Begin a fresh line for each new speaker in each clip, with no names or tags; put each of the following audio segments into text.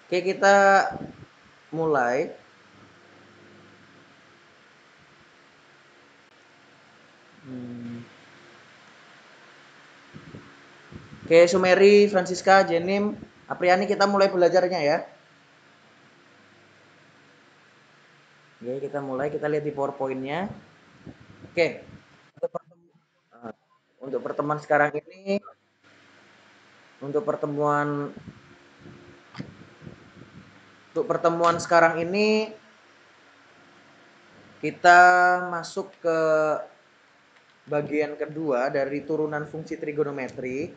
Oke, kita mulai. Oke, Sumeri, Francisca, Jenim, Apriani, kita mulai belajarnya ya. Oke, kita mulai. Kita lihat di PowerPoint-nya. Oke, untuk untuk pertemuan sekarang ini, untuk pertemuan sekarang ini kita masuk ke bagian kedua dari turunan fungsi trigonometri.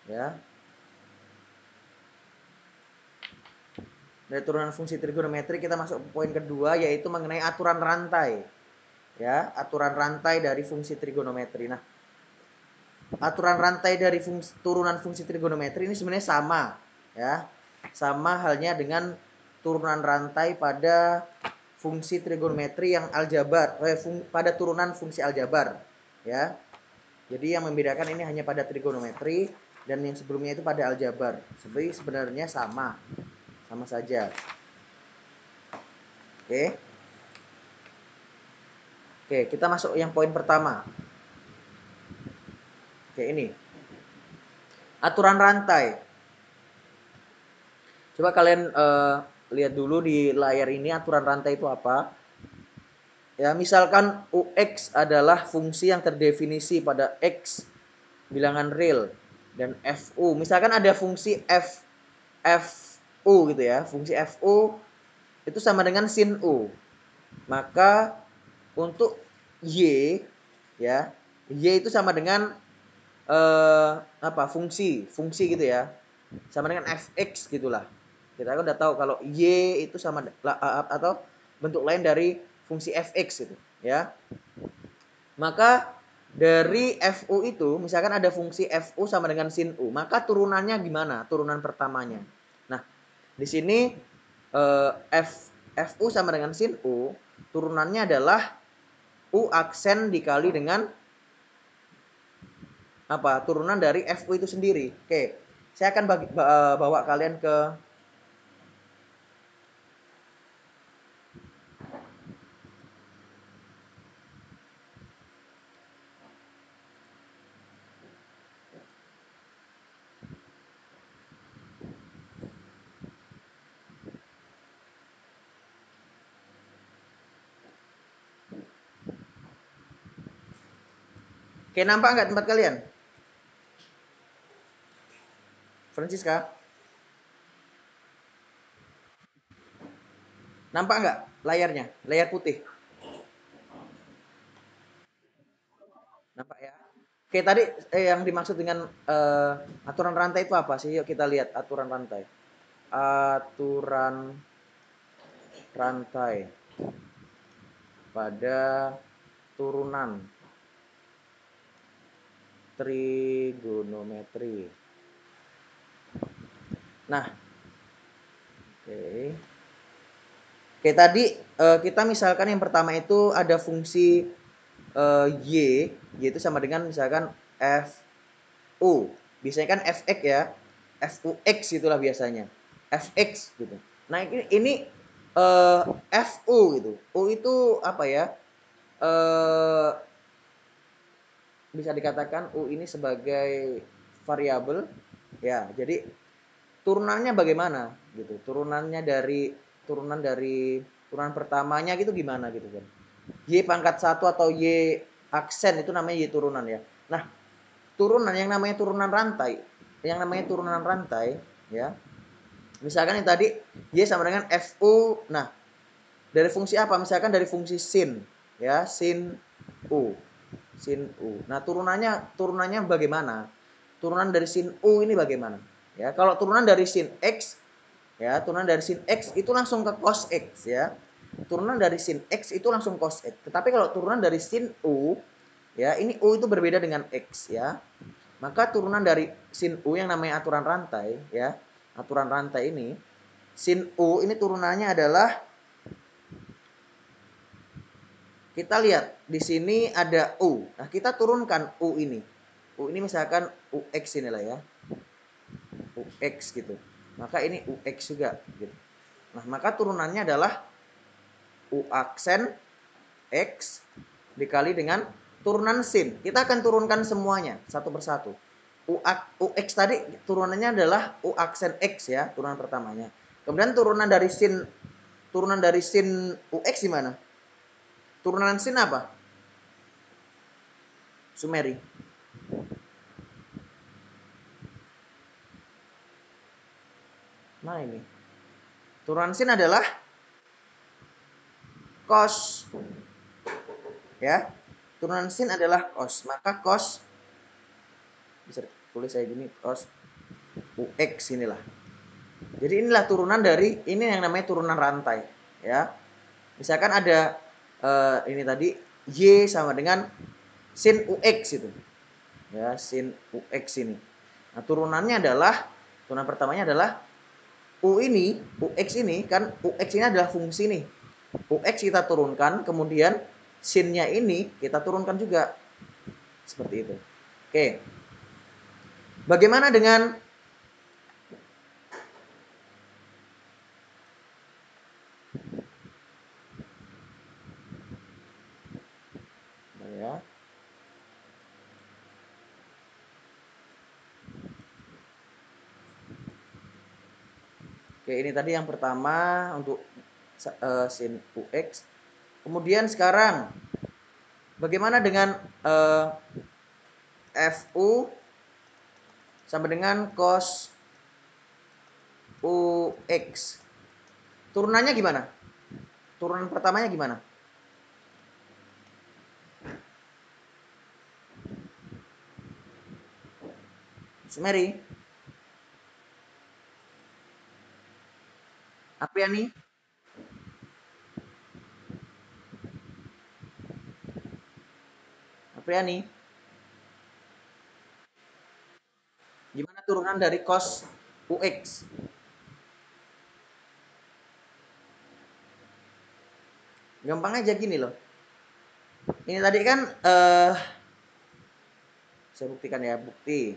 Ya. Dari turunan fungsi trigonometri kita masuk ke poin kedua, yaitu mengenai aturan rantai. Ya, aturan rantai dari fungsi trigonometri. Nah, aturan rantai dari turunan fungsi trigonometri ini sebenarnya sama, ya. Sama halnya dengan turunan rantai pada fungsi trigonometri yang aljabar, pada turunan fungsi aljabar, ya. Jadi yang membedakan ini hanya pada trigonometri dan yang sebelumnya itu pada aljabar. Sebenarnya sama saja. Oke. Oke, kita masuk yang poin pertama. Oke, ini. Aturan rantai. Coba kalian lihat dulu di layar ini aturan rantai itu apa. Ya, misalkan UX adalah fungsi yang terdefinisi pada X bilangan real dan FU. Misalkan ada fungsi FU gitu ya. Fungsi FU itu sama dengan sin U. Maka untuk Y ya, Y itu sama dengan fungsi gitu ya, sama dengan fx gitulah. Kita kan udah tahu kalau y itu sama atau bentuk lain dari fungsi fx gitu ya. Maka dari fu itu misalkan ada fungsi fu sama dengan sin u, maka turunannya gimana, turunan pertamanya. Nah, di sini fu sama dengan sin u, turunannya adalah u aksen dikali dengan turunan dari fu itu sendiri. Oke, saya akan bawa kalian ke Oke, nampak nggak tempat kalian? Francisca, nampak nggak layarnya? Layar putih. Nampak ya? Oke, tadi yang dimaksud dengan aturan rantai itu apa sih? Yuk kita lihat aturan rantai. Aturan rantai pada turunan trigonometri. Nah, oke. Oke, tadi kita misalkan yang pertama itu ada fungsi y itu sama dengan misalkan fu. Biasanya kan fx ya, fux itulah biasanya, fx gitu. Nah ini fu gitu. U itu apa ya? Bisa dikatakan u ini sebagai variabel ya. Jadi turunannya bagaimana gitu? Turunan pertamanya gitu gimana gitu kan? Y pangkat 1 atau Y aksen itu namanya Y turunan ya. Nah, yang namanya turunan rantai ya. Misalkan yang tadi Y sama dengan FU. Nah, dari fungsi apa? Misalkan dari fungsi sin ya, sin U. Sin U. Nah, turunannya bagaimana? Turunan dari sin U ini bagaimana? Ya, kalau turunan dari sin X ya, turunan dari sin X itu langsung ke cos X ya. Turunan dari sin X itu langsung cos X. Tetapi kalau turunan dari sin U ya, ini U itu berbeda dengan X ya. Maka turunan dari sin U yang namanya aturan rantai ya. Aturan rantai ini sin U ini turunannya adalah, kita lihat di sini ada U. Nah, kita turunkan U ini. U ini misalkan UX inilah ya. UX gitu. maka ini UX juga gitu. Nah, maka turunannya adalah U aksen X dikali dengan turunan sin. Kita akan turunkan semuanya satu persatu. UX tadi turunannya adalah U aksen X ya, turunan pertamanya. Kemudian turunan dari sin UX gimana? Turunan sin apa? Sumeri. Nah ini. Turunan sin adalah cos. Ya. Turunan sin adalah cos. Maka cos bisa tulis saya gini, cos UX inilah. Jadi inilah turunan dari ini yang namanya turunan rantai, ya. Misalkan ada ini tadi Y sama dengan sin UX itu. Ya, sin UX ini. Nah, turunan pertamanya adalah UX ini kan UX ini adalah fungsi nih. UX kita turunkan, kemudian sinnya ini kita turunkan juga. Seperti itu. Oke. Bagaimana dengan ya. Oke, ini tadi yang pertama untuk sin UX. Kemudian sekarang bagaimana dengan FU sama dengan cos UX? Turunannya gimana? Turunan pertamanya gimana? Sumeri, Apriani, Apriani, gimana turunan dari cos UX? Gampang aja gini loh. Ini tadi kan saya buktikan ya, bukti.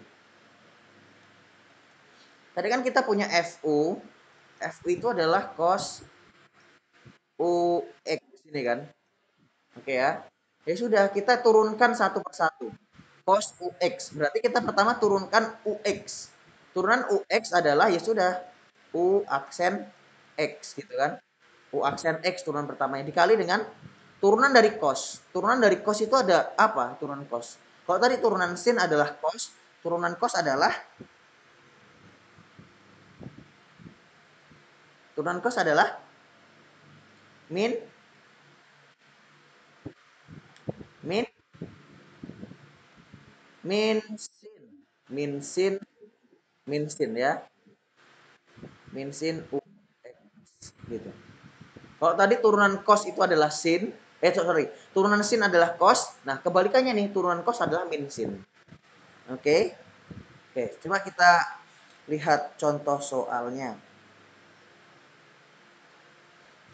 Tadi kan kita punya FU. FU itu adalah cos UX ini kan. Oke ya. Ya sudah, kita turunkan satu persatu. Cos UX. Berarti kita pertama turunkan UX. Turunan UX adalah ya sudah U aksen X gitu kan. U aksen X turunan pertamanya dikali dengan turunan dari cos. Turunan dari cos itu ada apa? Turunan cos. Kalau tadi turunan sin adalah cos, turunan cos adalah min min min sin. Min sin ya. Min sin U X gitu. Kalau tadi turunan cos itu adalah sin, sorry, turunan sin adalah cos. Nah, kebalikannya nih, turunan cos adalah min sin. Oke. Oke, coba kita lihat contoh soalnya.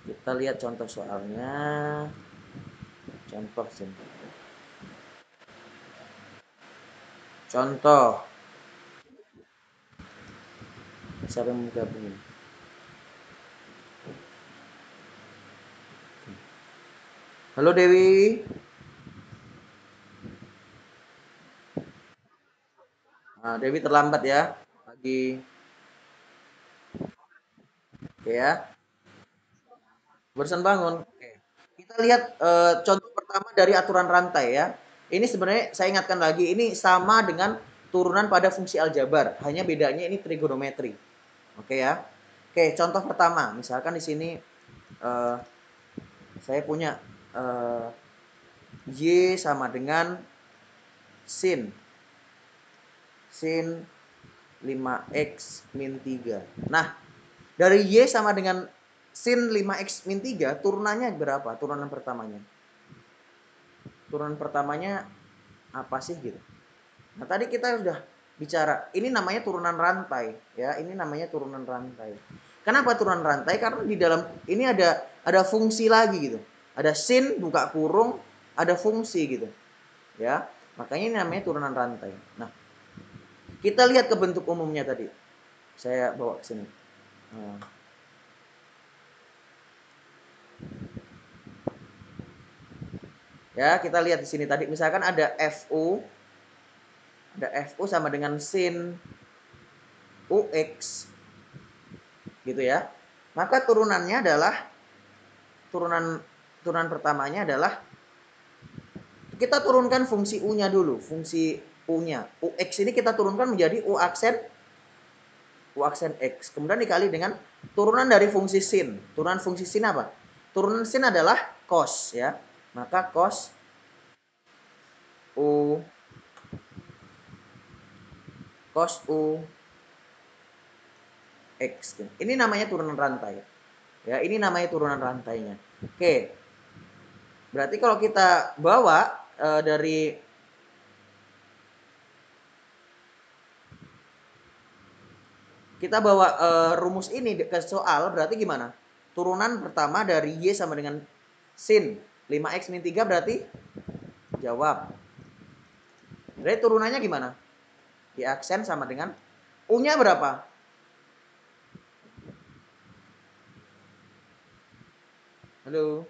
Kita lihat contoh soalnya. Contoh sin. Contoh. Siapa yang mau gabung? Halo Dewi. Nah, Dewi terlambat ya. Lagi. Oke ya. Barusan bangun. Oke. Kita lihat contoh pertama dari aturan rantai ya. Ini sebenarnya saya ingatkan lagi, ini sama dengan turunan pada fungsi aljabar, hanya bedanya ini trigonometri. Oke ya. Oke, contoh pertama, misalkan di sini eh, saya punya eh, y sama dengan sin sin 5x min 3. Nah, dari y sama dengan sin 5x min 3, turunannya berapa? Turunan pertamanya. Turunan pertamanya apa sih gitu. Nah, tadi kita sudah bicara, ini namanya turunan rantai ya, ini namanya turunan rantai. Kenapa turunan rantai? Karena di dalam ini ada fungsi lagi gitu. Ada sin buka kurung, ada fungsi gitu. Ya. Makanya ini namanya turunan rantai. Nah, kita lihat ke bentuk umumnya tadi. Saya bawa ke sini. Nah. Ya, kita lihat di sini tadi misalkan ada FU sama dengan sin UX gitu ya. Maka turunannya adalah turunan pertamanya adalah kita turunkan fungsi U-nya dulu, fungsi U-nya. UX ini kita turunkan menjadi U aksen X. Kemudian dikali dengan turunan dari fungsi sin. Turunan fungsi sin apa? Turunan sin adalah cos ya. Maka U cos U X. Ini namanya turunan rantai. Ya, ini namanya turunan rantainya. Oke. Berarti kalau kita bawa dari rumus ini ke soal, berarti gimana? Turunan pertama dari Y sama dengan sin 5x min 3 berarti jawab. Berarti turunannya gimana? Y aksen sama dengan U-nya berapa? Halo.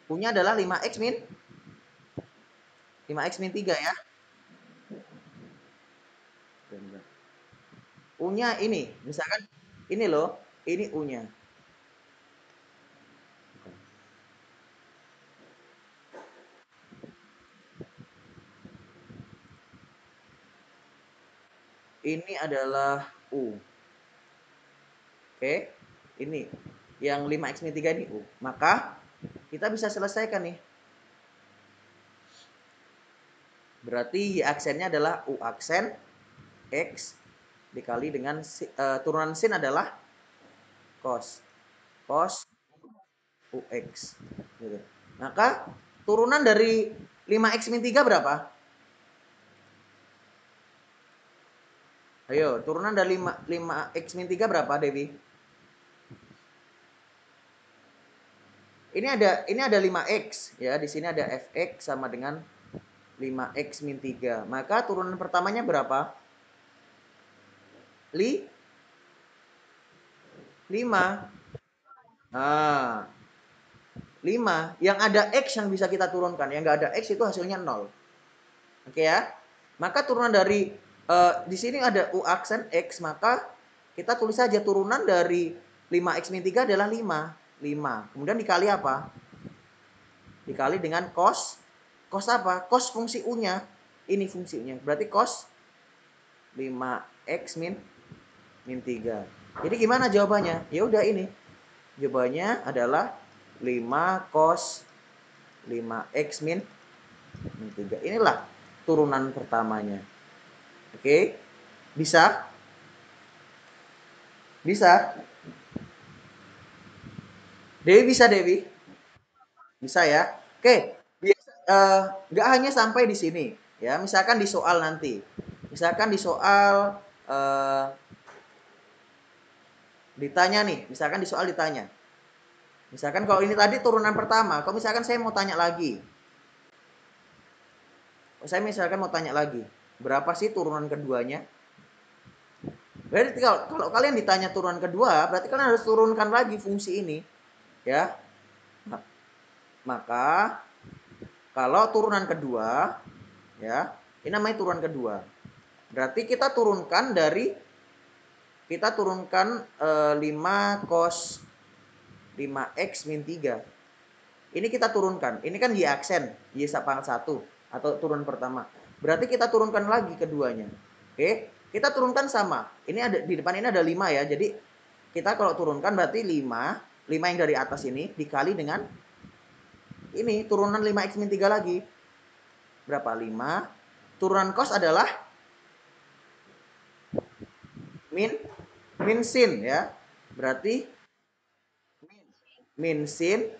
U-nya adalah 5x min 3 ya. U-nya ini, misalkan ini loh, ini U-nya. Ini adalah U. Oke. Ini yang 5x min 3 ini U. Maka kita bisa selesaikan nih. Berarti Y aksennya adalah U aksen X dikali dengan turunan sin adalah cos UX gitu. Maka turunan dari 5x min 3 berapa? Ayo, turunan dari 5x min 3 berapa, Dewi? Ini ada 5x ya, di sini ada fx sama dengan 5x min 3. Maka turunan pertamanya berapa? 5. Nah, 5. Yang ada x yang bisa kita turunkan. Yang nggak ada x itu hasilnya 0. Oke ya. Maka turunan dari di sini ada U aksen X, maka kita tulis saja turunan dari 5x min 3 adalah 5. 5. Kemudian dikali apa? Dikali dengan cos. Cos apa? Cos fungsi U-nya. Ini fungsinya. Berarti cos 5x min 3. Jadi gimana jawabannya? Ya udah ini. Jawabannya adalah 5 cos 5x min 3. Inilah turunan pertamanya. Oke. Bisa? Bisa? Dewi bisa, Dewi? Bisa ya? Oke. Nggak hanya sampai di sini. Ya, misalkan di soal nanti. Misalkan di soal ditanya nih. Misalkan di soal ditanya. Misalkan kalau ini tadi turunan pertama. Kalau misalkan saya mau tanya lagi. Saya misalkan mau tanya lagi. Berapa sih turunan keduanya? Berarti kalau kalian ditanya turunan kedua, berarti kalian harus turunkan lagi fungsi ini. Ya. Maka kalau turunan kedua, ya, ini namanya turunan kedua. Berarti kita turunkan 5 cos 5x min 3. Ini kita turunkan. Ini kan Y aksen, Y pangkat 1 atau turun pertama. Berarti kita turunkan lagi keduanya. Oke, kita turunkan sama. Ini ada di depan ini ada 5 ya. Jadi kita kalau turunkan berarti 5 yang dari atas ini dikali dengan ini turunan 5x min 3 lagi. Berapa? 5. Turunan cos adalah min sin ya. Berarti min sin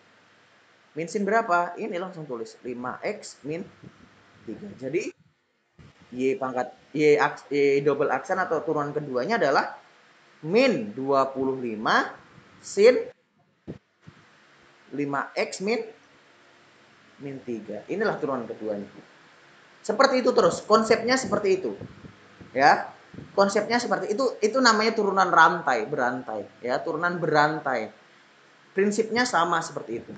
berapa? Ini langsung tulis 5x min 3. Jadi Y pangkat Y double aksen atau turunan keduanya adalah min 25 sin 5x min 3. Inilah turunan keduanya. Seperti itu terus, konsepnya seperti itu. Ya. Konsepnya seperti itu namanya turunan rantai, berantai, ya, turunan berantai. Prinsipnya sama seperti itu.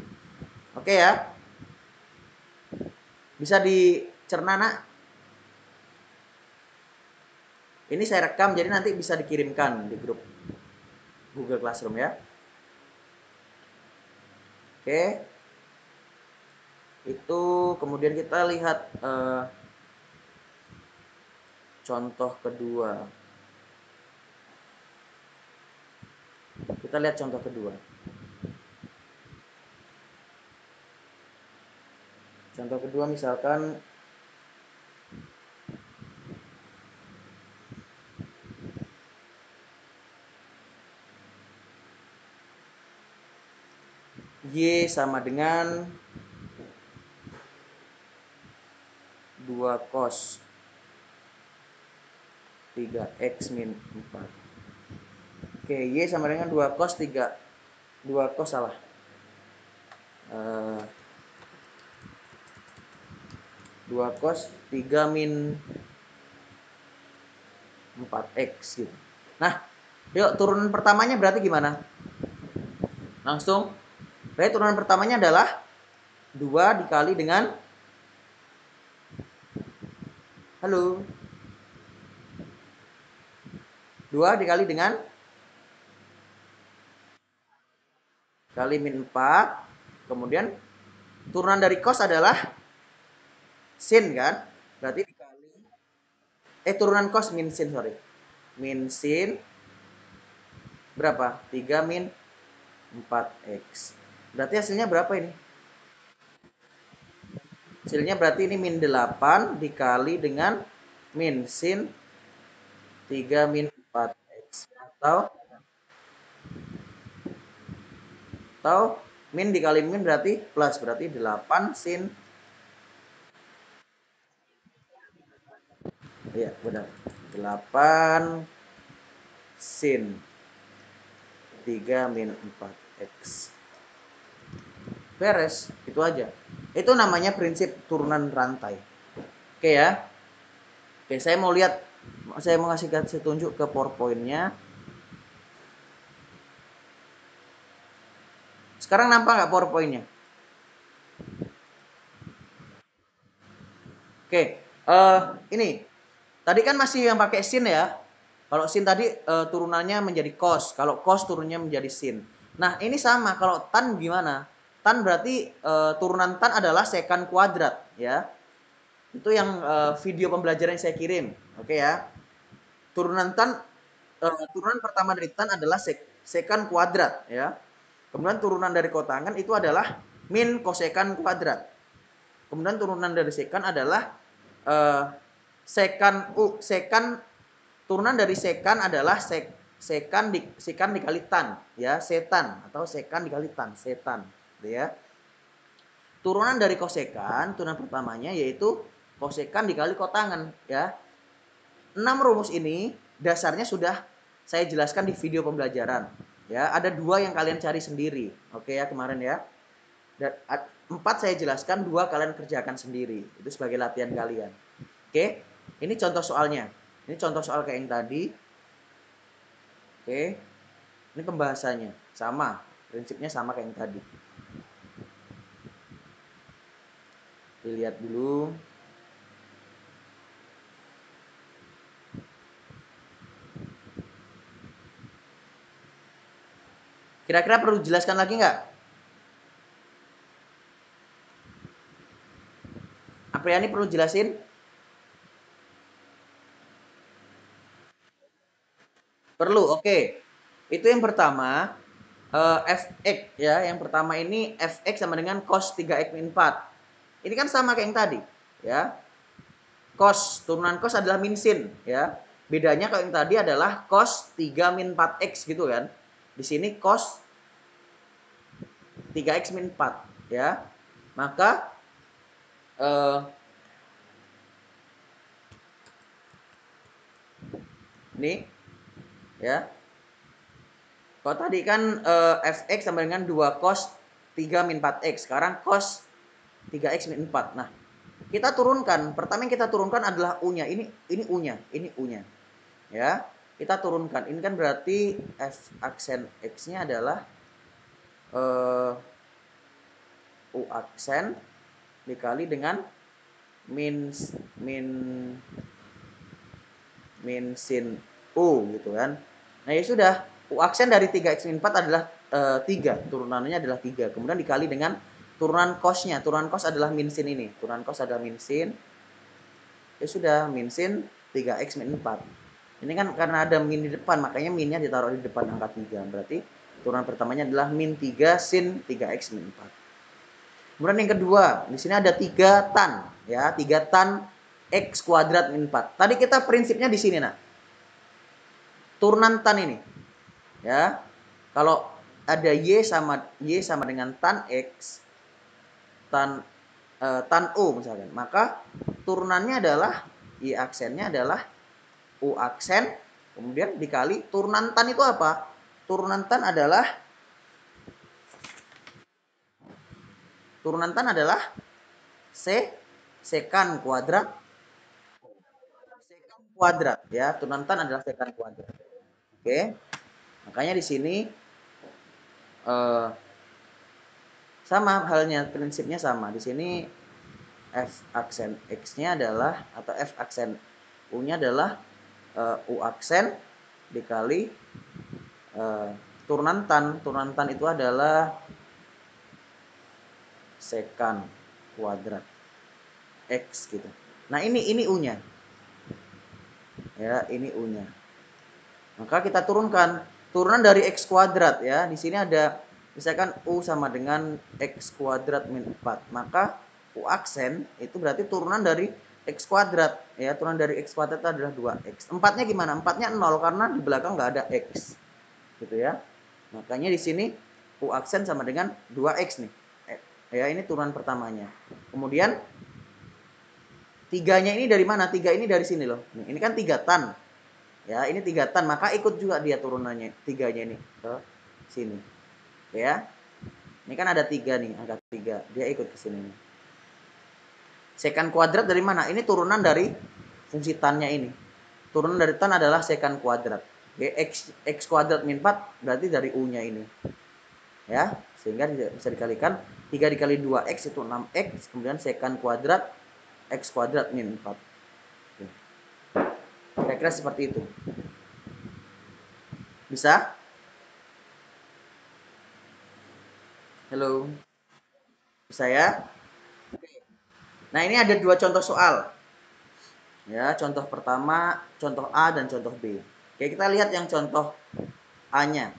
Oke ya. Bisa dicerna, Nak? Ini saya rekam jadi nanti bisa dikirimkan di grup Google Classroom ya. Oke. Itu kemudian kita lihat contoh kedua. Kita lihat contoh kedua. Contoh kedua misalkan Y sama dengan 2 cos 3x min 4. Oke, Y sama dengan 2 cos 3. 2 cos salah. 2 cos 3 min 4x gitu. Nah, yuk turunan pertamanya berarti gimana? Langsung. Berarti turunan pertamanya adalah 2 dikali dengan, halo, 2 dikali dengan kali min 4. Kemudian turunan dari cos adalah sin kan? Berarti dikali, turunan cos min sin, sorry. Min sin berapa? 3 min 4x. Berarti hasilnya berapa ini? Hasilnya berarti ini min 8 dikali dengan min sin 3 min 4x. Atau min dikali min berarti plus. Berarti 8 sin. Iya, benar. 8 sin 3 min 4x. Beres, itu aja. Itu namanya prinsip turunan rantai. Oke ya. Oke, saya mau lihat, saya mau kasih tunjuk ke PowerPoint-nya. Sekarang nampak nggak PowerPoint-nya? Oke, ini tadi kan masih yang pakai sin ya. Kalau sin tadi turunannya menjadi cos, kalau cos turunnya menjadi sin. Nah ini sama, kalau tan gimana? Tan berarti turunan tan adalah secant kuadrat ya. Itu yang video pembelajaran yang saya kirim, oke ya. Turunan tan, turunan pertama dari tan adalah secant kuadrat ya. Kemudian turunan dari kotangan itu adalah min kosekan kuadrat. Kemudian turunan dari sekan adalah sekan turunan dari sekan adalah sekan dikali tan ya, setan atau sekan dikali tan, setan gitu ya. Turunan dari kosekan, turunan pertamanya yaitu kosekan dikali kotangan ya. 6 rumus ini dasarnya sudah saya jelaskan di video pembelajaran ya. Ada 2 yang kalian cari sendiri, oke ya, kemarin ya. Dan 4 saya jelaskan, 2 kalian kerjakan sendiri. Itu sebagai latihan kalian. Oke, ini contoh soalnya. Ini contoh soal kayak yang tadi. Oke, ini pembahasannya sama, prinsipnya sama kayak yang tadi. Dilihat dulu. Kira-kira perlu dijelaskan lagi nggak? Apriani perlu jelasin? Perlu, oke. Itu yang pertama, fx ya. Yang pertama ini fx sama dengan cos 3x min 4. Ini kan sama kayak yang tadi, ya. Cos, turunan cos adalah min sin, ya. Bedanya kalau yang tadi adalah cos 3 min 4x gitu kan. Di sini cos 3x min 4, ya. Maka ini ya. Kalau tadi kan fx sama dengan 2 cos 3 min 4x. Sekarang cos 3x min 4. Nah, kita turunkan. Pertama yang kita turunkan adalah U-nya. Ini U-nya, ini U-nya. Ya. Kita turunkan. Ini kan berarti f aksen x-nya adalah U aksen dikali dengan min min min sin U gitu kan. Nah, ya sudah, U aksen dari 3x min 4 adalah 3, turunannya adalah 3. Kemudian dikali dengan turunan cos-nya. Turunan cos adalah min sin ini. Turunan cos adalah min sin. Ya sudah, min sin 3x min 4. Ini kan karena ada min di depan, makanya minnya ditaruh di depan angka 3. Berarti turunan pertamanya adalah min 3 sin 3x min 4. Kemudian yang kedua, di sini ada 3 tan, ya, 3 tan x kuadrat min 4. Tadi kita prinsipnya di sini, nah. Turunan tan ini. Ya. Kalau ada y sama dengan tan x, tan U misalkan, maka turunannya adalah y aksennya adalah U aksen, kemudian dikali turunan tan itu apa? Turunan tan adalah sekan kuadrat ya. Turunan tan adalah sekan kuadrat. Oke. Makanya di sini sama halnya, prinsipnya sama. Di sini f aksen x-nya adalah atau f aksen u-nya adalah u aksen dikali turunan tan. Turunan tan itu adalah sekan kuadrat x gitu. Nah, ini u-nya. Ya, ini u-nya. Maka kita turunkan turunan dari x kuadrat ya. Di sini ada misalkan u sama dengan x kuadrat min 4. Maka u aksen itu berarti turunan dari x kuadrat ya. Turunan dari x kuadrat adalah 2x. 4-nya gimana? 4-nya 0 karena di belakang nggak ada x. Gitu ya. Makanya di sini u aksen sama dengan 2x nih. Ya, ini turunan pertamanya. Kemudian 3-nya ini dari mana? 3 ini dari sini loh. Ini kan 3 tan. Ya, ini 3 tan, maka ikut juga dia turunannya 3-nya ini ke sini. Ya. Ini kan ada 3 nih, angka 3. Dia ikut ke sini nih. Sekan kuadrat dari mana? Ini turunan dari fungsi tan-nya ini. Turunan dari tan adalah sekan kuadrat. Oke, x kuadrat min 4 berarti dari u-nya ini. Ya, sehingga bisa dikalikan 3 dikali 2x itu 6x, kemudian sekan kuadrat x kuadrat min 4. Kira-kira seperti itu. Bisa? Halo. Bisa ya? Nah, ini ada 2 contoh soal. Ya, contoh pertama, contoh A dan contoh B. Oke, kita lihat yang contoh A-nya.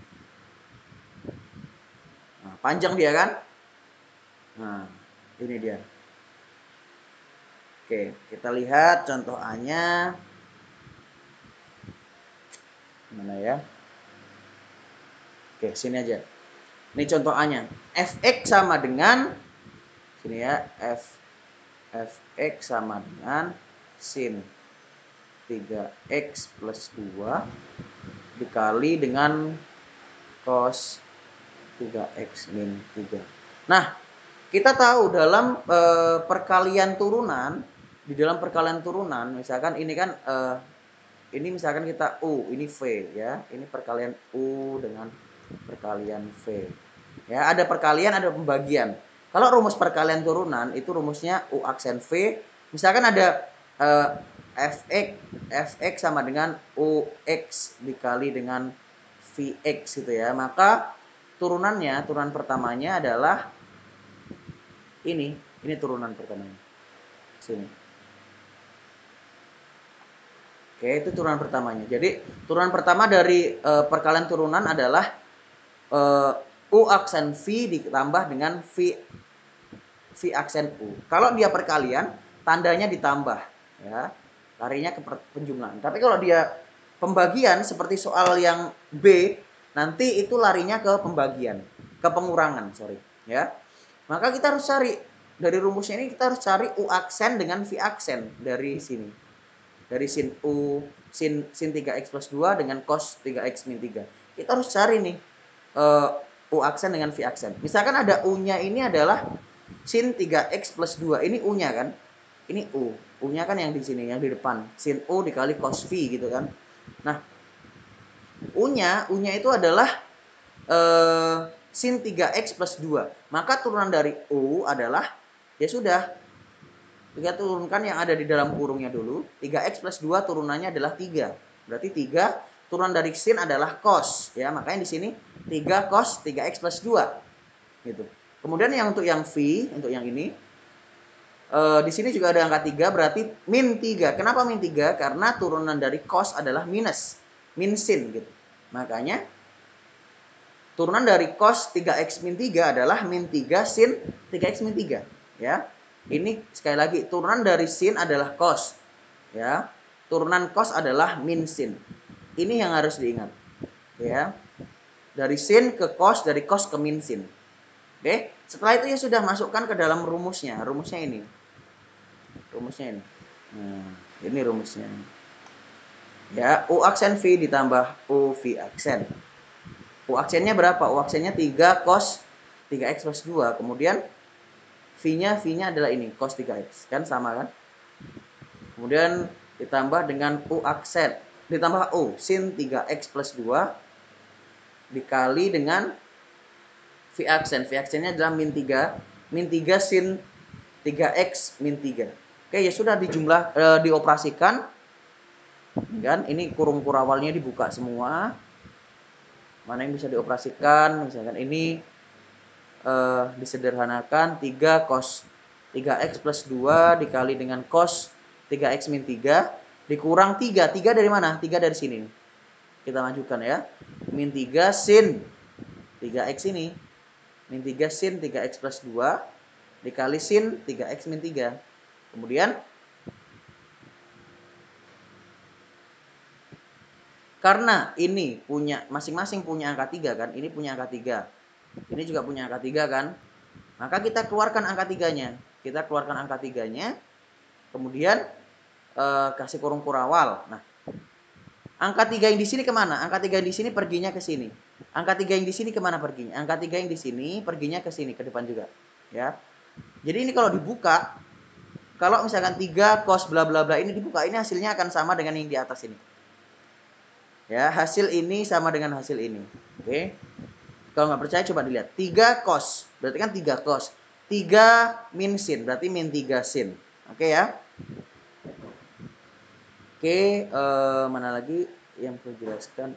Nah, panjang dia kan? Nah, ini dia. Oke, kita lihat contoh A-nya. Mana ya? Oke, sini aja. Ini contoh A-nya. Fx sama dengan sini ya, fx sama dengan sin 3x plus 2 dikali dengan cos 3x min 3. Nah, kita tahu dalam perkalian turunan, di dalam perkalian turunan, misalkan ini kan ini misalkan kita U, ini V ya. Ini perkalian U dengan perkalian V. Ya, ada perkalian, ada pembagian. Kalau rumus perkalian turunan itu rumusnya U aksen V. Misalkan ada fx sama dengan ux dikali dengan vx gitu ya. Maka turunannya, turunan pertamanya adalah ini turunan pertamanya. Sini. Oke, itu turunan pertamanya. Jadi, turunan pertama dari perkalian turunan adalah U aksen V ditambah dengan V aksen U. Kalau dia perkalian, tandanya ditambah. Ya, larinya ke penjumlahan. Tapi kalau dia pembagian, seperti soal yang B, nanti itu larinya ke pembagian. Ke pengurangan, sorry. Ya. Maka kita harus cari, dari rumusnya ini kita harus cari U aksen dengan V aksen dari sini. Dari sin U sin 3x plus 2 dengan cos 3x min 3. Kita harus cari nih U aksen dengan V aksen. Misalkan ada U-nya ini adalah sin 3x plus 2. Ini U-nya kan. Ini U. U-nya kan yang di sini, yang di depan. Sin U dikali cos V gitu kan. Nah, U-nya itu adalah sin 3x plus 2. Maka turunan dari U adalah, ya sudah, kita turunkan yang ada di dalam kurungnya dulu. 3x plus 2 turunannya adalah 3. Berarti 3 turunan dari sin adalah cos. Ya, makanya di sini 3 cos 3x plus 2. Gitu. Kemudian yang untuk yang V, untuk yang ini, di sini juga ada angka 3, berarti min 3. Kenapa min 3? Karena turunan dari cos adalah minus. Min sin gitu. Makanya turunan dari cos 3x min 3 adalah min 3 sin 3x min 3. Ya. Ini sekali lagi, turunan dari sin adalah cos. Ya. Turunan cos adalah min sin. Ini yang harus diingat. Ya. Dari sin ke cos, dari cos ke min sin. Oke. Setelah itu ya sudah masukkan ke dalam rumusnya. Rumusnya ini. Rumusnya ini. Nah, ini rumusnya. Ya, U aksen V ditambah U V aksen. U aksennya berapa? U aksennya 3 cos 3x plus 2. Kemudian V-nya adalah ini, cos 3x. Kan sama kan? Kemudian ditambah dengan U aksen. Ditambah U, sin 3x plus 2. Dikali dengan V aksen. V aksennya adalah min 3. Min 3 sin 3x min 3. Oke, ya sudah dijumlah, dioperasikan. Kan? Ini kurung kurawalnya dibuka semua. Mana yang bisa dioperasikan? Misalkan ini disederhanakan 3 cos 3x plus 2 dikali dengan cos 3x min 3 dikurang 3. 3 dari mana? 3 dari sini. Kita majukan ya. Min 3 sin 3x ini. Min 3 sin 3x plus 2 dikali sin 3x min 3. Kemudian karena ini punya masing-masing punya angka 3 kan? Ini punya angka 3. Ini juga punya angka 3 kan? Maka kita keluarkan angka 3-nya. Kita keluarkan angka 3-nya. Kemudian kasih kurung kurawal. Nah, angka 3 yang di sini kemana? Angka 3 yang di sini perginya ke sini. Angka 3 yang di sini kemana perginya? Angka 3 yang di sini perginya ke sini, ke depan juga. Ya. Jadi ini kalau dibuka, kalau misalkan 3 cos bla bla bla ini dibuka, ini hasilnya akan sama dengan yang di atas ini. Ya, hasil ini sama dengan hasil ini. Oke. Kalau nggak percaya coba dilihat. 3 cos, berarti kan 3 cos. 3 min sin, berarti min 3 sin. Oke ya. Oke, mana lagi yang perlu jelaskan?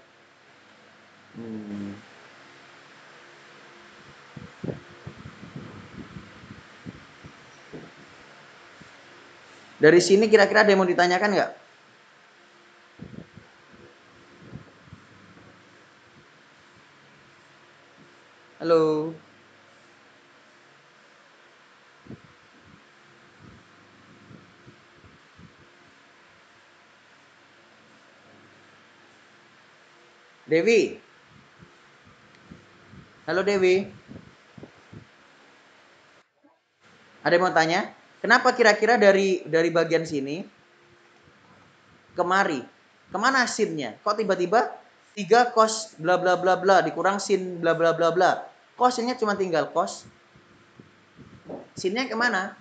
Dari sini kira-kira ada yang mau ditanyakan nggak? Halo. Dewi. Halo Dewi. Ada yang mau tanya? Kenapa kira-kira dari bagian sini kemari? Kemana sinnya? Kok tiba-tiba 3 cos bla bla bla bla dikurang sin bla bla bla bla. Kok sinnya cuma tinggal cos? Sinnya kemana?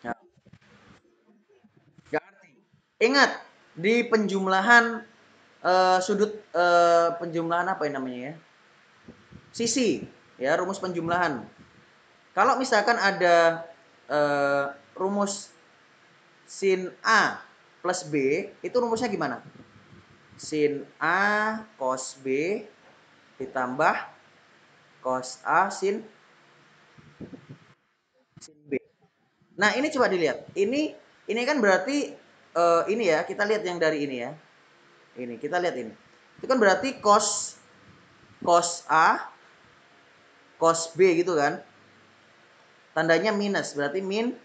Ya, nggak ngerti. Ingat, di penjumlahan sudut, penjumlahan apa yang namanya ya? Sisi, ya, rumus penjumlahan. Kalau misalkan ada rumus sin A plus B, itu rumusnya gimana? Sin A cos B ditambah cos A sin B. Nah, ini coba dilihat. Ini kan berarti ini ya, kita lihat yang dari ini ya. Ini, kita lihat ini. Itu kan berarti cos cos A cos B gitu kan. Tandanya minus, berarti min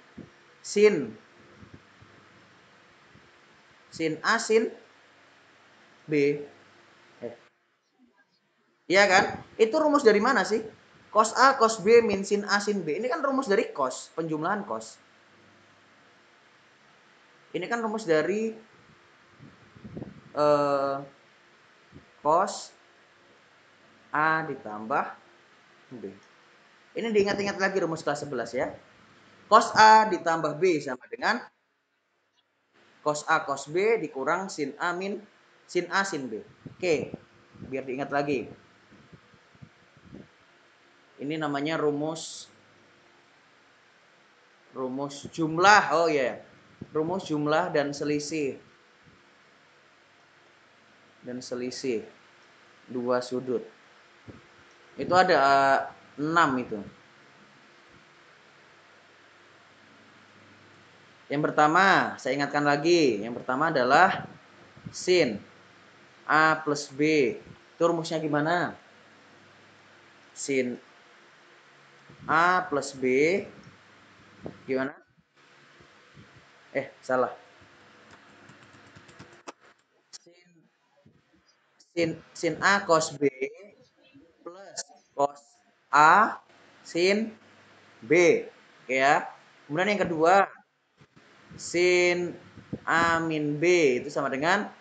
sin A sin B. Iya kan? Itu rumus dari mana sih? Cos A, cos B, min sin A, sin B. Ini kan rumus dari cos, penjumlahan cos. Ini kan rumus dari eh, cos A ditambah B. Ini diingat-ingat lagi rumus kelas 11 ya. Cos A ditambah B sama dengan cos A cos B dikurang sin A min sin A sin B. Oke, biar diingat lagi. Ini namanya rumus jumlah. Oh ya, yeah. Rumus jumlah dan selisih. Dua sudut. Itu ada 6 itu. Yang pertama, saya ingatkan lagi. Yang pertama adalah sin A plus B. Itu rumusnya gimana? Sin A plus B gimana? Salah. Sin A cos B plus cos A sin B. Oke ya. Kemudian yang kedua, sin A min B itu sama dengan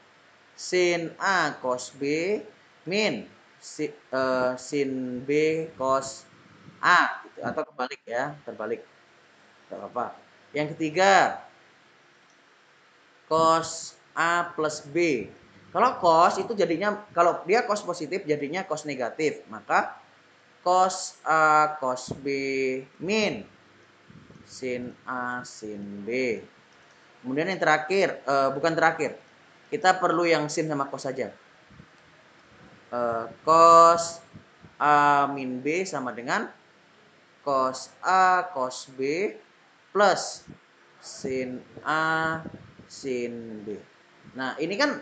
sin A cos B min sin B cos A gitu. Atau kebalik ya, terbalik. Tidak apa-apa. Yang ketiga, cos A plus B. Kalau cos itu jadinya, kalau dia cos positif jadinya cos negatif. Maka cos A cos B min sin A sin B. Kemudian yang terakhir, bukan terakhir, kita perlu yang sin sama cos saja. Cos A min B sama dengan cos A cos B plus sin A sin B. Nah ini kan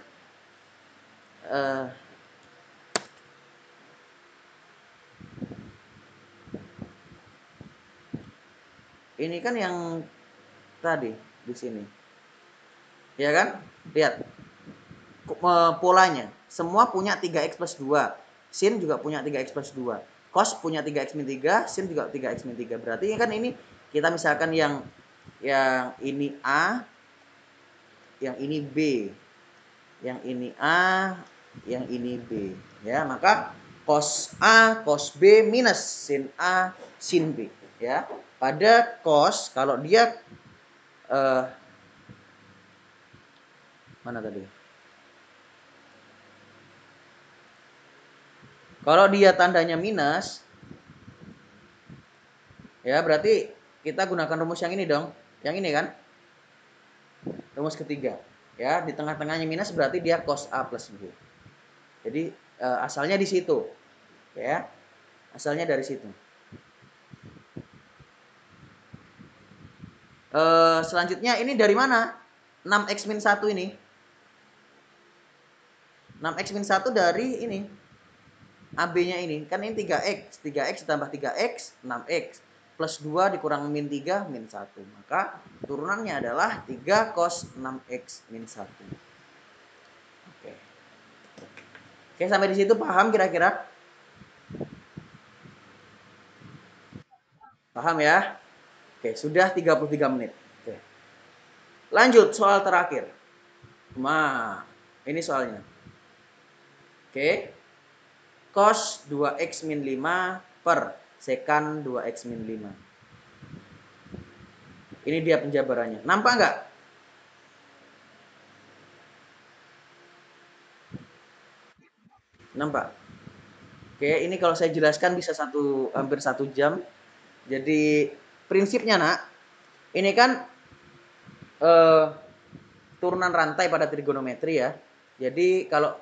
ini kan yang tadi di sini, ya kan? Lihat polanya, semua punya 3x plus 2, sin juga punya 3x plus 2, cos punya 3x min 3, sin juga 3x min 3. Berarti kan ini kita misalkan yang ini A, yang ini B, yang ini A, yang ini B, ya. Maka cos A cos B minus sin A sin B, ya. Pada cos kalau dia mana tadi? Kalau dia tandanya minus, ya berarti kita gunakan rumus yang ini dong. Yang ini kan? Rumus ketiga. Ya, di tengah-tengahnya minus berarti dia cos A plus B. Jadi asalnya di situ. Ya. Asalnya dari situ. Selanjutnya ini dari mana? 6x min 1 ini. 6x min 1 dari ini. AB-nya ini. Kan ini 3x. 3x ditambah 3x, 6x. Plus 2 dikurang min 3, min 1. Maka turunannya adalah 3 cos 6x min 1. Oke. Oke, sampai di situ paham kira-kira? Paham ya? Oke, sudah 33 menit. Oke. Lanjut soal terakhir. Nah, ini soalnya. Oke. Cos 2x min 5 per sekan 2x min 5. Ini dia penjabarannya. Nampak nggak? Nampak? Oke, ini kalau saya jelaskan bisa hampir 1 jam. Jadi prinsipnya nak, ini kan turunan rantai pada trigonometri ya. Jadi kalau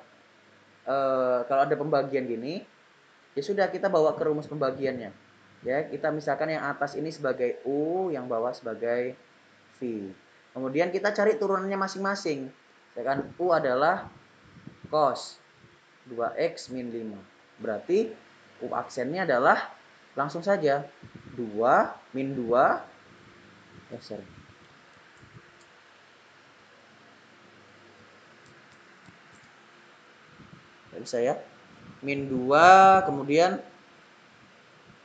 ada pembagian gini, ya sudah kita bawa ke rumus pembagiannya. Ya, kita misalkan yang atas ini sebagai U, yang bawah sebagai V. Kemudian kita cari turunannya masing-masing. Misalkan U adalah cos 2x min 5. Berarti U aksennya adalah langsung saja 2 min 2 sorry. Tidak bisa ya. Min 2 kemudian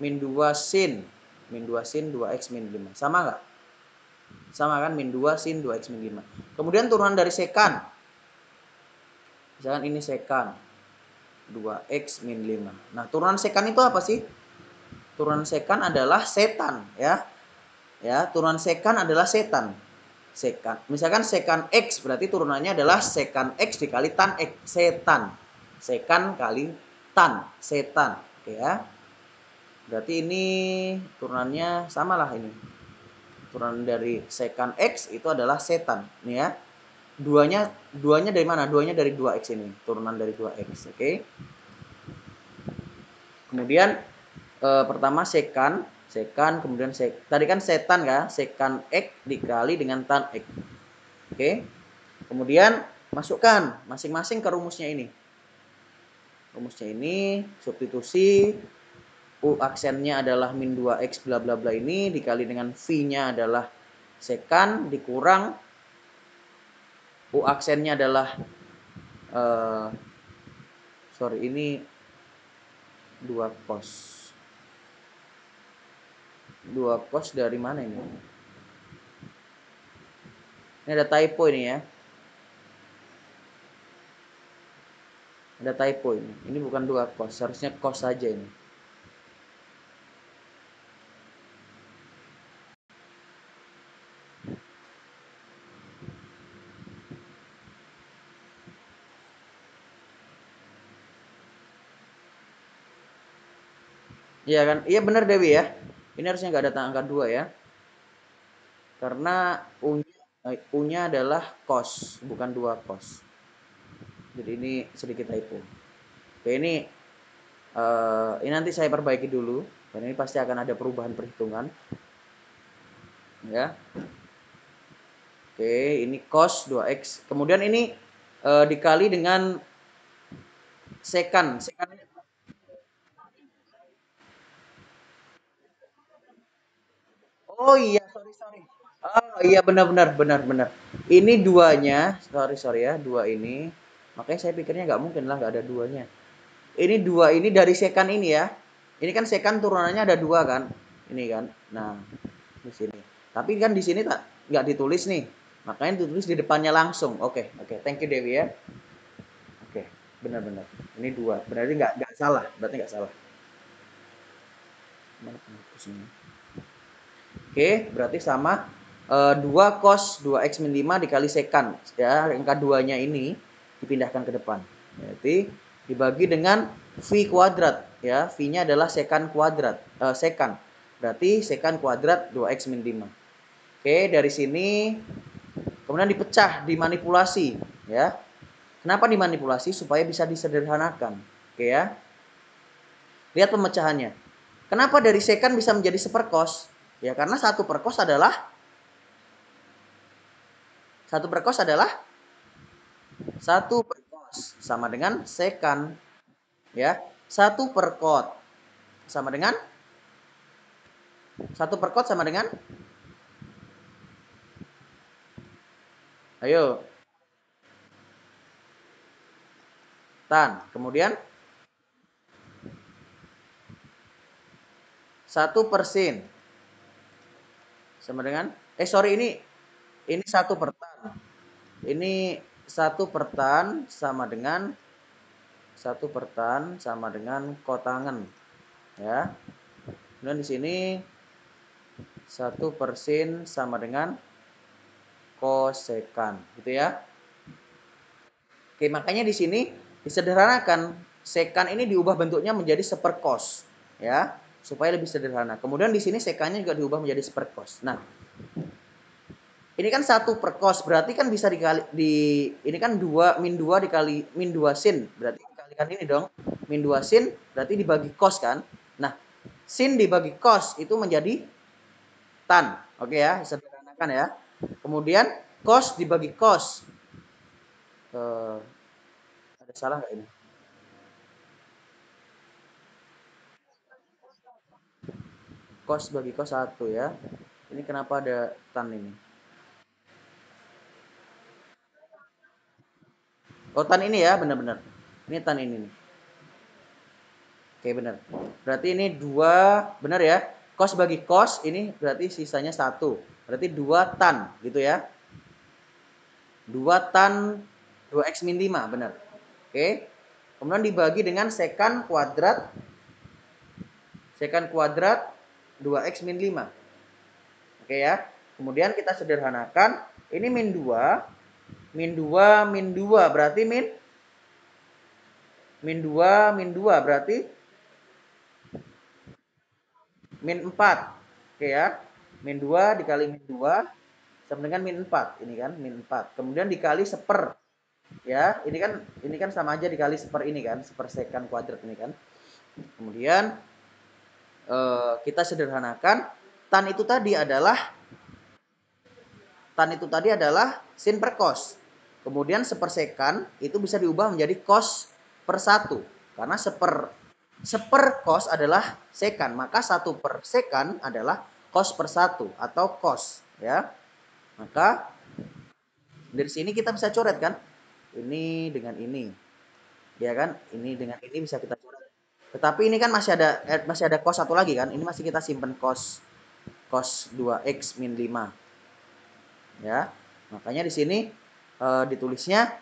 min 2 sin 2x min 5. Sama nggak? Sama kan, min 2 sin 2x min 5. Kemudian turunan dari sekan. Misalkan ini sekan 2x min 5. Nah, turunan sekan itu apa sih? Turunan sekan adalah setan, ya. Ya, turunan sekan adalah setan. Sekan. Misalkan sekan X berarti turunannya adalah sekan X dikali tan X, setan. Sekan kali tan, setan. Oke ya. Berarti ini turunannya samalah ini. Turunan dari sekan X itu adalah setan. Nih ya. Duanya dari mana? Duanya dari 2X ini. Turunan dari 2X. Oke. Kemudian pertama sekan, kemudian tadi kan setan ya, sekan X dikali dengan tan X. Oke. Kemudian masukkan masing-masing ke rumusnya ini. Rumusnya ini substitusi U aksennya adalah min 2X bla bla bla ini dikali dengan V-nya adalah sekan dikurang U aksennya adalah ini 2 cos. 2 cos dari mana ini? Ini ada typo ini ya. Ada typo ini. Ini bukan 2 cos, harusnya cos saja ini. Iya kan? Iya benar Dewi ya. Ini harusnya nggak ada angka 2 ya. Karena U-nya adalah cos, bukan 2 cos. Jadi ini sedikit typo. Oke, ini nanti saya perbaiki dulu. Dan ini pasti akan ada perubahan perhitungan. Ya. Oke, ini cos 2X. Kemudian ini dikali dengan sekan. Oh iya, sorry. Oh iya benar. Ini duanya, sorry ya, dua ini. Makanya saya pikirnya nggak mungkin lah nggak ada duanya. Ini dua ini dari sekan ini ya. Ini kan sekan turunannya ada dua kan, ini kan. Nah di sini. Tapi kan di sini tak nggak ditulis nih. Makanya ditulis di depannya langsung. Oke. Thank you Dewi ya. Oke, benar. Ini dua. Berarti nggak salah. Berarti nggak salah. Mana penghapusnya? Oke, berarti sama 2 cos 2x min 5 dikali sekan. Ya, angka 2-nya ini dipindahkan ke depan. Berarti dibagi dengan V kuadrat. Ya, V-nya adalah sekan kuadrat. Sekan. Berarti sekan kuadrat 2x min 5. Oke, dari sini kemudian dipecah, dimanipulasi. Ya, kenapa dimanipulasi? Supaya bisa disederhanakan. Oke ya. Lihat pemecahannya. Kenapa dari sekan bisa menjadi seperkos? Ya, karena satu perkos adalah satu perkos sama dengan sekan. Ya, satu perkot sama dengan ayo tan. Kemudian 1 persen sama dengan sorry ini 1 pertan. Ini 1 pertan sama dengan kotangan. Ya. Kemudian di sini 1% sama dengan kosekan, gitu ya. Oke, makanya di sini disederhanakan. Sekan ini diubah bentuknya menjadi seperkos, ya, supaya lebih sederhana. Kemudian di sini sekannya juga diubah menjadi seperkos. Nah, ini kan 1 perkos, berarti kan bisa ini kan 2 min 2 dikali min 2 sin, berarti dikalikan ini dong. Min 2 sin berarti dibagi kos kan. Nah, sin dibagi kos itu menjadi tan. Oke ya, sederhanakan ya. Kemudian kos dibagi kos. Ada salah nggak ini? Kos bagi kos 1 ya. Ini kenapa ada tan ini? Oh, tan ini ya, benar-benar. Ini tan ini nih. Oke, benar. Berarti ini 2, benar ya. Kos bagi kos ini berarti sisanya 1. Berarti 2 tan gitu ya. 2 tan 2x min 5, benar. Oke. Kemudian dibagi dengan sekan kuadrat Sekant kuadrat 2x min 5. Oke ya. Kemudian kita sederhanakan. Ini min 2. Min 2, min 2 berarti min 2, min 2 berarti min 4. Oke ya. Min 2 dikali min 2 sama dengan min 4. Ini kan min 4. Kemudian dikali seper. Ya, ini kan sama aja dikali seper ini kan, seper sekant kuadrat ini kan. Kemudian kita sederhanakan, tan itu tadi adalah sin per cos. Kemudian sepersekan itu bisa diubah menjadi cos per 1. Karena seper cos adalah sekan, maka 1 per sekan adalah cos per 1 atau cos ya. Maka dari sini kita bisa coret kan? Ini dengan ini. Ya kan? Ini dengan ini bisa kita coret. Tetapi ini kan masih ada cos satu lagi kan? Ini masih kita simpan cos 2x min 5 ya. Makanya di sini ditulisnya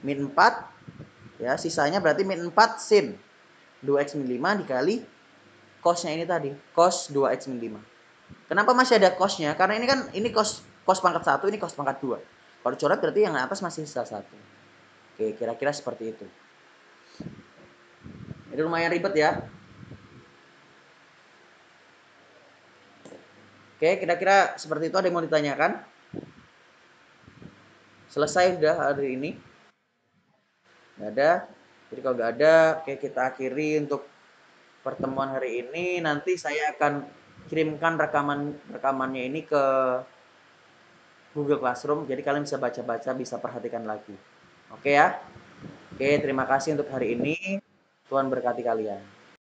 min 4 ya, sisanya berarti min 4 sin 2x min 5 dikali cosnya ini tadi, cos 2x min 5. Kenapa masih ada cosnya? Karena ini kan ini cos pangkat 1, ini cos pangkat 2. Kalau coret berarti yang atas masih sisa 1. Oke, kira-kira seperti itu. Ini lumayan ribet ya. Oke, kira-kira seperti itu. Ada yang mau ditanyakan? Selesai sudah hari ini? Nggak ada. Jadi kalau nggak ada, oke kita akhiri untuk pertemuan hari ini. Nanti saya akan kirimkan rekamannya ini ke Google Classroom. Jadi kalian bisa baca-baca, bisa perhatikan lagi. Oke ya. Oke, terima kasih untuk hari ini. Tuhan berkati kalian.